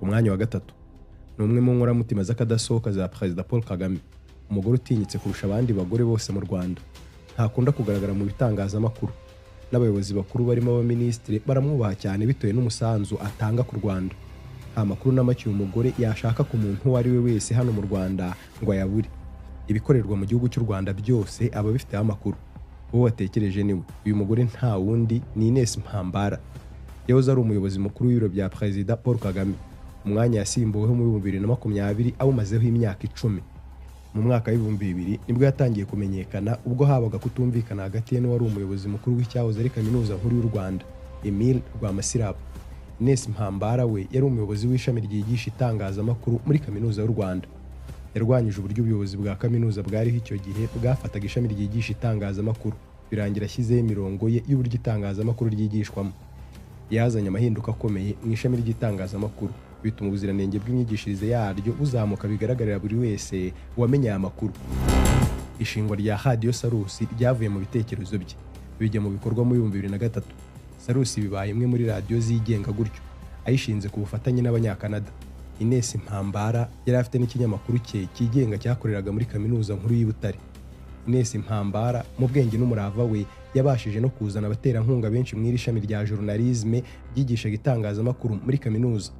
Ku mwanya wa gatatu ni umwe mu nkoramutima z'akadasohoka za Perezida Paul Kagame, umugore utinyitse kurusha abandi bagore bose mu Rwanda. Ntakunda kugaragara mu bitangazamakuru, n'abayobozi bakuru barimo abaminisitiri baramwubaha cyane bitewe n'umusanzu atanga ku Rwanda. Nta makuru na make uyu mugore yashaka ku muntu uwo ari we wese hano mu Rwanda ngo ayabure. Ibikorerwa mu gihugu cy'u Rwanda byose aba bifiteho amakuru. Uwo watekereje niwe. Uyu mugore nta wundi ni Ines Mpambara. Yahoze ari umuyobozi mukuru w'ibiro bya Perezida Paul Kagame. Umwanya yasimbuweho mu 2020 awumazeho imyaka 10. Mu mwaka w'2000 nibwo yatangiye kumenyekana ubwo habaga kutumvikana hagati ye n'uwari umuyobozi mukuru w'icyahoze ari kaminuza nkuru y'u Rwanda, Emile Rwamasirabo. Ines Mpambara we yari umuyobozi w'ishami ryigisha itangazamakuru muri kaminuza y'u Rwanda. Yarwanyije uburyo ubuyobozi bwa kaminuza bwariho icyo gihe bwafataga ishami ryigisha itangazamakuru, birangira ashyizeho imirongo ye y'uburyo itangazamakuru ryigishwamo. Yazanye amahinduka akomeye mu ishami ry'itangazamakuru, bituma ubuziranenge bw'imyigishirize yaryo buzamuka bigaragarira buri wese wamenye aya makuru. Ishingwa rya Radio Sarusi ryavuye mu bitekerezo bye, bijya mu bikorwa mu 2003. Sarusi bibaye imwe muri radio zigenga gutyo, ayishinze ku bufatanye n'Abanyakanada. Ines Mpambara yari afite n'ikinyamakuru cye kigenga cyakoreraga muri kaminuza nkuru y'I Butare. Ines Mpambara mu bwenge n'umurava we yabashije no kuzana abaterankunga benshi mu ishami rya journalisme ryigishaga itangazamakuru muri kaminuza.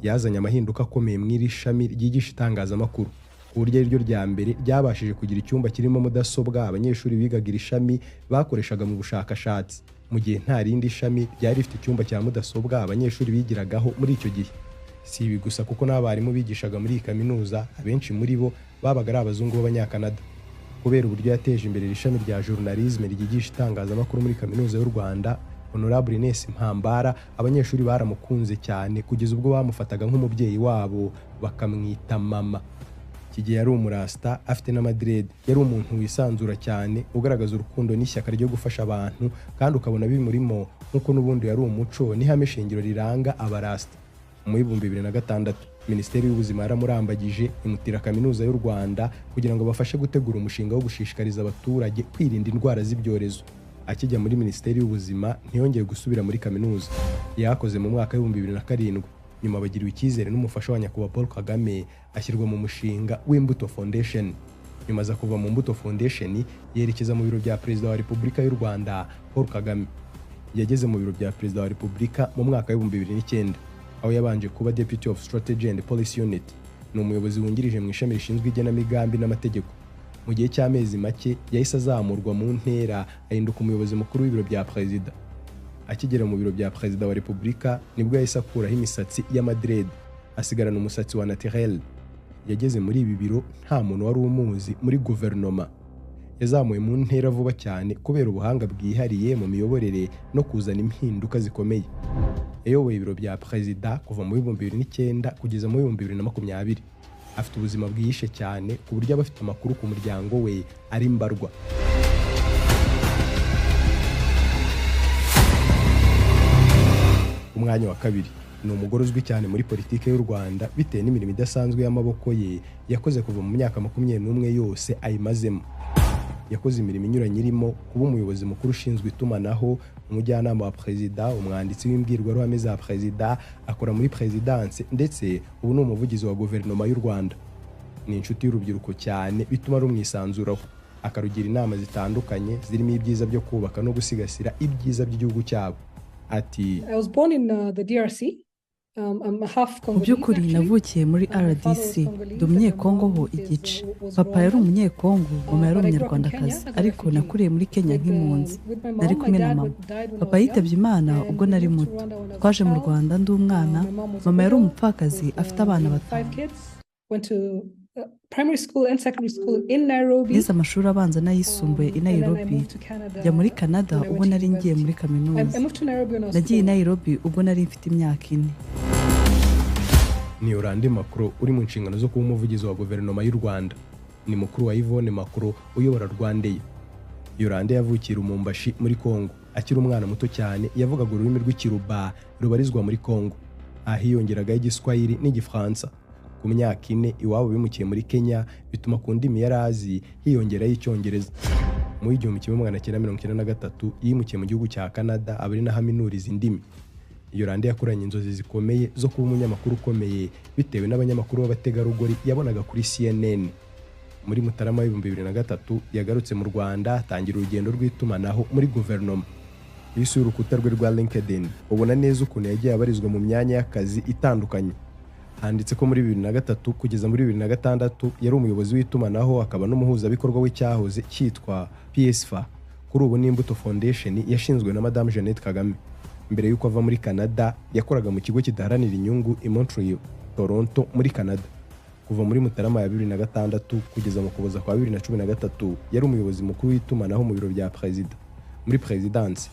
Yazanye amahinduka akomeye mu ishami ryigisha itangazamakuru, ku buryo ariryo rya mbere ryabashije kugira icyumba kirimo mudasobwa abanyeshuri bigaga iri shami bakoreshaga mu bushakashatsi, mu gihe nta rindi shami ryari rifite icyumba cya mudasobwa abanyeshuri bigiragaho muri icyo gihe. Si ibi gusa kuko n'abarimu bigishaga muri iyi kaminuza abenshi muri bo babaga ari abazungu b'Abanyakanada. Kubera uburyo yateje imbere ishami rya journalisme ryigisha itangazamakuru muri kaminuza y'u Rwanda, Honorable Ines Mpambara abanyeshuri baramukunze cyane kugeza ubwo bamufataga nk'umubyeyi wabo bakamwita mama. Iki gihe yari umurasta afite n'amadred, yari umuntu wisanzura cyane ugaragaza urukundo n'ishyaka ryo gufasha abantu, kandi ukabona bimurimo nk'uko n'ubundi yari umuco n'ihame shingiro riranga abarasta. Mu 2006 Minisiteri y'Ubuzima yaramurambagije imutira kaminuza y'u Rwanda kugira ngo bafashe gutegura umushinga wo gushishikariza abaturage kwirinda indwara z'ibyorezo. Akijya muri Minisiteri y'Ubuzima ntiyongeye gusubira muri kaminuza. Yakoze mu mwaka wa 2007, nyuma bagiriwe icyizere n'umufasha wa Nyakubahwa Paul Kagame ashyirwa mu mushinga w'Imbuto Foundation. Nyuma za kuva mu Mbuto Foundation yerekeza mu biro bya Perezida wa Repubulika y'u Rwanda Paul Kagame. Yageze mu biro bya Perezida wa Repubulika mu mwaka wa 2009, aho yabanje kuba Deputy of Strategy and Policy Unit. Ni umuyobozi wungirije mu ishami rishinzwe igenamigambi n'amategeko. Mu gihe cy'amezi make yahise azamurwa mu ntera ahinduka umuyobozi mukuru w'ibiro bya Perezida. Akigera mu biro bya Perezida wa Repubulika nibwo yahise akuraho imisatsi y'amadred, asigarana umusatsi wa naturel. Yageze muri ibi biro nta muntu wari umuzi muri guverinoma. Yazamuye mu ntera vuba cyane kubera ubuhanga bwihariye mu miyoborere no kuzana impinduka zikomeye. Yayoboye ibiro bya Perezida kuva mu 2009 kugeza mu 2020. Afite ubuzima bwihishe cyane ku buryo abafite amakuru ku muryango we ari mbarwa. Umwanya wa kabiri ni umugore uzwi cyane muri politike y'u Rwanda bitewe n'imirimo idasanzwe y'amaboko ye yakoze kuva mu myaka 21 yose ayimazemo. Yakoze imirimo inyuranye irimo kuba umuyobozi mukuru ushinzwe itumanaho, umujyanama wa Perezida, umwanditsi w'imbwirwaruhame za Perezida, akora muri Presidence, ndetse ubu ni umuvugizi wa guverinoma y'u Rwanda. Ni inshuti y'urubyiruko cyane bituma rumwisanzuraho, akarugira inama zitandukanye zirimo ibyiza byo kubaka no gusigasira ibyiza by'igihugu cyabo. Ati I was born in the DRC. I'm half Mu by'ukuri navukiye muri RDC, ndi umunyekongo ho igice. Papa yari umunyekongo, mama yari umunyarwandakazi, ariko nakuriye muri Kenya nk'impunzi. Nari kumwe na mama. Papa yitabye Imana ubwo nari muto. Twaje mu Rwanda ndi umwana, mama yari umupfakazi afite abana batanu. Primary school and secondary school in Nairobi. Nize amashuri abanza n'ayisumbuye i Nairobi. Njya muri Canada ubwo nari ngiye muri kaminuza. Nagiye i Nairobi ubwo nari mfite imyaka 4. Ni Orandi Macron uri mu nshingano zo kuba umuvugizi wa guverinoma y'u Rwanda. Ni mukuru wa Yvonne Macron uyobora Rwanda. Orandi yavukiye Rumumbashi muri Kongo. Akiri umwana muto cyane yavugaga ururimi rw'ikiruba rubarizwa muri Kongo. Ahiyongeragaho igiswahili n'igifaransa. Ku myaka 4 iwabo bimukiye muri Kenya, bituma ku ndimi yarazi hiyongeraho icyongereza. Mu 1993 yimukiye mu gihugu cya Canada abari na haminuriza indimi. Yolande yakuranye inzozi zikomeye zo kuba umunyamakuru ukomeye bitewe n'abanyamakuru b'abategarugori yabonaga kuri CNN. Muri Mutarama 2003 yagarutse mu Rwanda atangira urugendo rw'itumanaho muri guverinoma. Yise urukuta rwe rwa LinkedIn ubona neza ukuntu yagiye abarizwa mu myanya y'akazi itandukanye. Handitse ko muri 2003 kugeza muri 2006 yari umuyobozi w'itumanaho akaba n'umuhuzabikorwa w'icyahoze cyitwa PSFA. Kuri ubu ni Imbuto Foundation yashinzwe na Madame Jeannette Kagame. Mbere y'uko ava muri Canada yakoraga mu kigo kidaharanira inyungu i Montreal, Toronto muri Canada. Kuva muri Mutarama ya 2006 kugeza mu Kuboza kwa 2013 yari umuyobozi mukuru w'itumanaho mu biro bya President muri Presidence.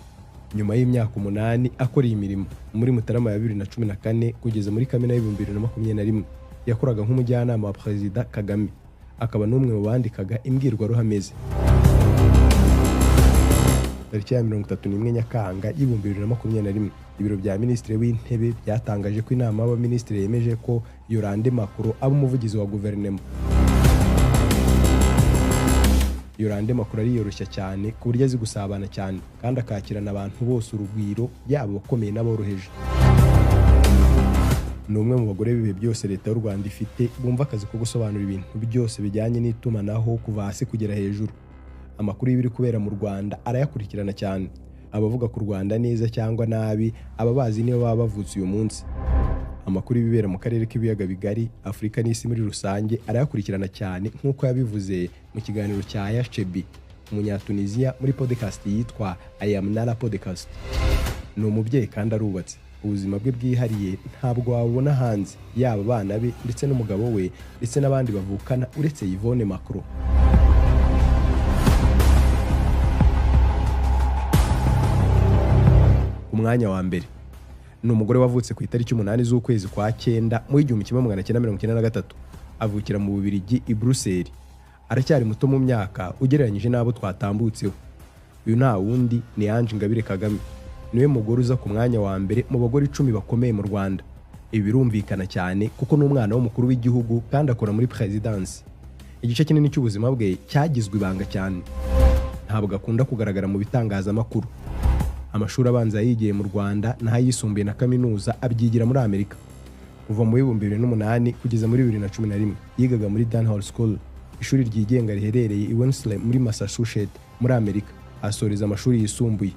Nyuma y'imyaka 8 akora iyi mirimo, muri Mutarama ya 2014 kugeza muri Kamena ya 2021 yakoraga nk'umujyanama wa President Kagame, akaba n'umwe mu bandikaga imbwirwaruhame ze. Tariki ya 31 Nyakanga 2021 ibiro bya Minisitiri w'Intebe byatangaje ko inama y'abaminisitiri yemeje ko Yolande Makuru aba umuvugizi wa guverinoma. Yolande Makuru ariyoroshya cyane ku buryo azi gusabana cyane kandi akakirana abantu bose urugwiro, yaba abakomeye n'aboroheje. Ni umwe mu bagore bibe byose leta y'u Rwanda ifite bumva akazi ko gusobanura ibintu byose bijyanye n'itumanaho kuva hasi kugera hejuru. Amakuru y'ibiri kubera mu Rwanda arayakurikirana cyane. Abavuga ku Rwanda neza cyangwa nabi ababazi niyo baba bavutse uyu munsi. Amakuru y'ibibera mu karere k'ibiyaga bigari, Afurika n'isi muri rusange arayakurikirana cyane nk'uko yabivuze mu kiganiro cya Yashebi, Umunyatunisia, muri podcast yitwa I Am Nala Podcast. Ni umubyeyi kandi arubatse. Ubuzima bwe bwihariye ntabwo wabona hanze, yaba abana be ndetse n'umugabo we ndetse n'abandi bavukana uretse Yvonne Macron. Umwanya wa mbere ni umugore wavutse ku itariki 8 z'ukwezi kwa 9 mu 1993. Avukira mu Bubiligi i Bruxelles. Aracyari muto mu myaka ugereranyije n'abo twatambutseho. Uyu nta wundi ni Ange Ingabire Kagame. Niwe mugore uza ku mwanya wa mbere mu bagore 10 bakomeye mu Rwanda. Ibi birumvikana cyane kuko n'umwana w'umukuru w'igihugu kandi akora muri Presidence. Igice kinini cy'ubuzima bwe cyagizwe ibanga cyane. Ntabwo akunda kugaragara mu bitangazamakuru. Amashuri abanza yigiye mu Rwanda n'ayisumbuye na kaminuza abyigira muri Amerika. Kuva mu 2008 kugeza muri 2011 yigaga muri Dunhall School, ishuri ryigenga riherereye i Wellesley muri Massachusetts muri Amerika. Asoreza amashuri yisumbuye.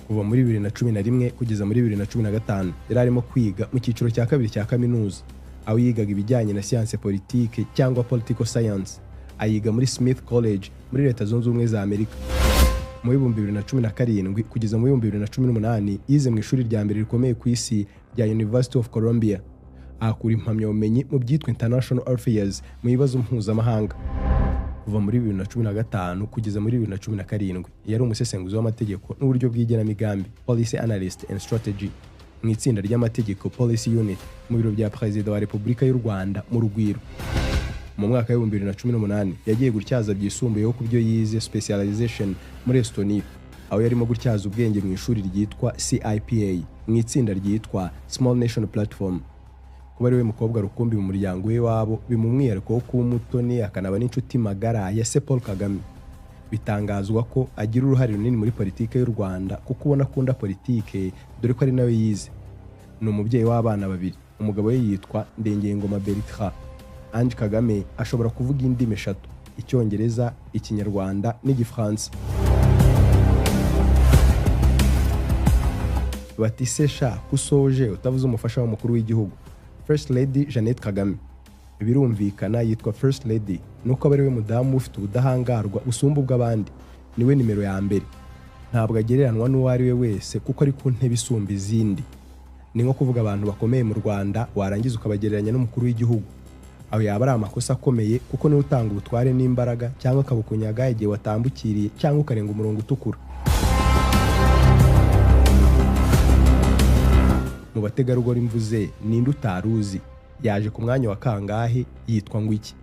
Kuva muri 2011 kugeza muri 2015 yari arimo kwiga mu cyiciro cya kabiri cya kaminuza, aho yigaga ibijyanye na siyanse politike cyangwa political science. Ayiga muri Smith College muri Leta Zunze Ubumwe za Amerika. Mu 2017 kugeza mu 2018 yize mu ishuri rya mbere rikomeye ku isi rya University of Columbia. Akura impamyabumenyi mu byitwa International Affairs mu bibazo mpuzamahanga. Kuva muri 2015 kugeza muri 2017 yari umusesenguzi w'amategeko n'uburyo bw'igenamigambi, Policy Analyst and Strategy, mu itsinda ry'amategeko Policy Unit mu biro bya Perezida wa Repubulika y'u Rwanda mu Rugwiro. Mu mwaka wa 2018 yagiye gutyaza byisumbuyeho ku byo yize specialization muri Estonia, aho yarimo gutyaza ubwenge mu ishuri ryitwa CIPA mu itsinda ryitwa Small Nation Platform. Kuba ari we mukobwa rukumbi mu muryango we wabo bimumwiyariko wo kuba umutoni akanaba n'inshuti magara ya Paul Kagame. Bitangazwa ko agira uruhare runini muri politike y'u Rwanda kuko ubona akunda politike dore ko ari nawe yize. Ni umubyeyi w'abana babiri. Umugabo we yitwa Ndengengoma Bertrand. Ange Kagame ashobora kuvuga indimi 3: Icyongereza, Ikinyarwanda n'Igifaransa. Batisesha kusoje utavuze umufasha w'umukuru w'igihugu, First Lady Jeannette Kagame. Birumvikana yitwa First Lady nuko aba ari we mudamu ufite ubudahangarwa usumba ubw'abandi. Niwe nimero ya mbere. Ntabwo agereranwa n'uwo ari we wese kuko ari ku ntebe isumba izindi. Ni nko kuvuga abantu bakomeye mu Rwanda warangiza ukabagereranya n'umukuru w'igihugu. Aho yaba ari amakosa akomeye kuko niwe utanga ubutware n'imbaraga cyangwa akabukunyaga igihe watambukiriye cyangwa ukarenga umurongo utukura. Mu bategarugori mvuze ninde utaruzi, yaje ku mwanya wa kangahe, yitwa ngo iki?